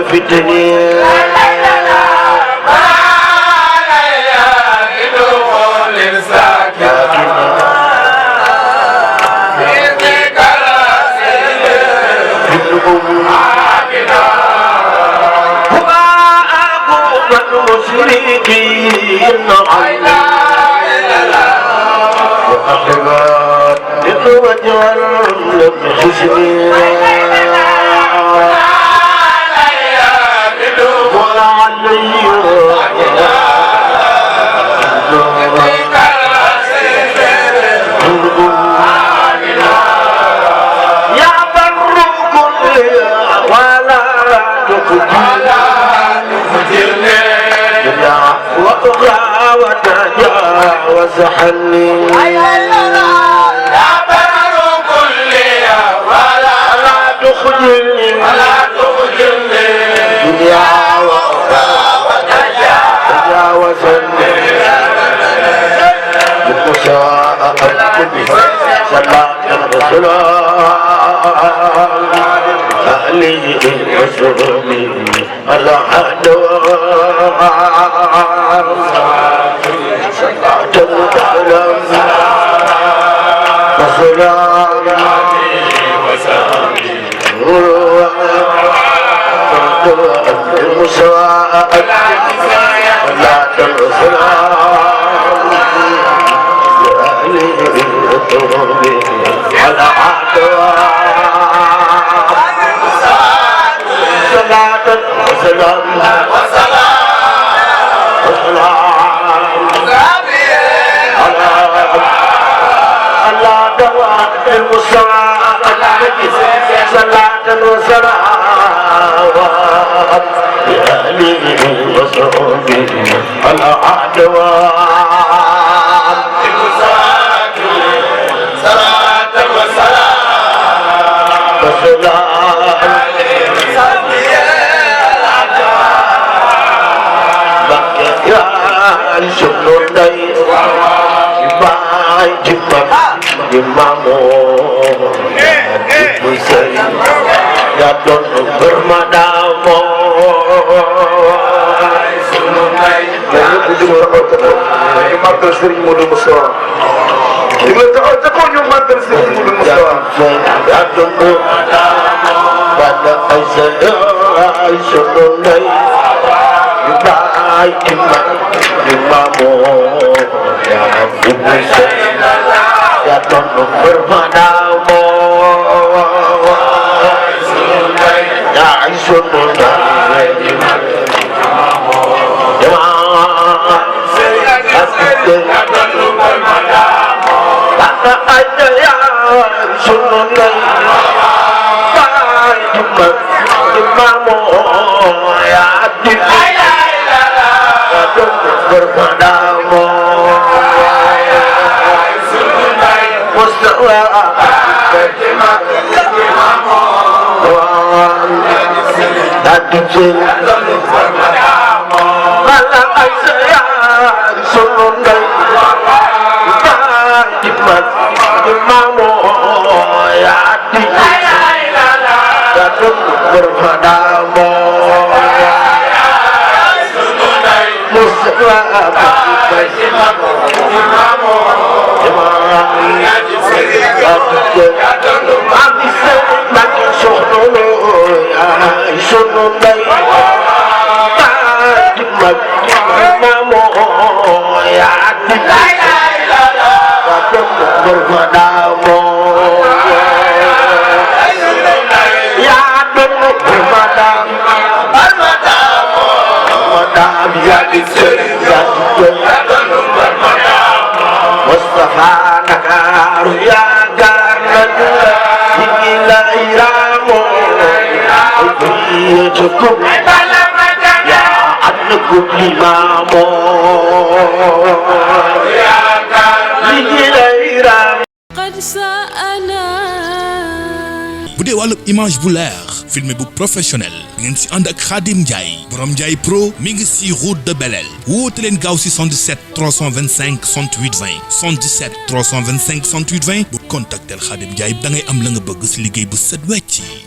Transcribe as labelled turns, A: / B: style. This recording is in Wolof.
A: في الدنيا المشركين وأحبات وجعل الحسنين وتجاوز حلي يا بر كل ولا تخجلني دنيا وتجاوزني بالمشاء صلاة الرسول أهلي وسلمي على حدوان صلاة السلام وسلام المساء صلاة السلام أهلي وسلمي على حدوان صلاة وسلام على دواء المصاب صلاة وسلام يا لي وصحبي على دواء المصاب صلاة وسلام شكر لي باي جمامو مسي يا دون برمادامو ñu màggal Serigne Modou Moustapha ñu ngi taxaw ca kaw ñu màggal Serigne Modou Moustapha ya doon bada ay sa ay sunu ndey ñu baay Imamo ya Muslim ya doon bermadamo ya sunu ndey ada ya sunun Imamo ya adil berpadamu Mustafa adil malam saya sunun Imamo ya adil berpadamu Mustafa Mustafa Nakaru ya garnadu Hingila iramu Ibu cukup Ya anukum limamu Ya garnadu Hingila iramu
B: Qad sa'ana dee wàllu image bu leer filmé bu professionnel ngeen si ànd ak Khadim Ndiaye borom Ndiaye Pro mi ngi si route de Belel woote leen gaaw si 77 325 68 20 77 325 68 20 bu contactel Khadim Ndiaye da ngay am la nga bëgg si liggéey bu set wecc.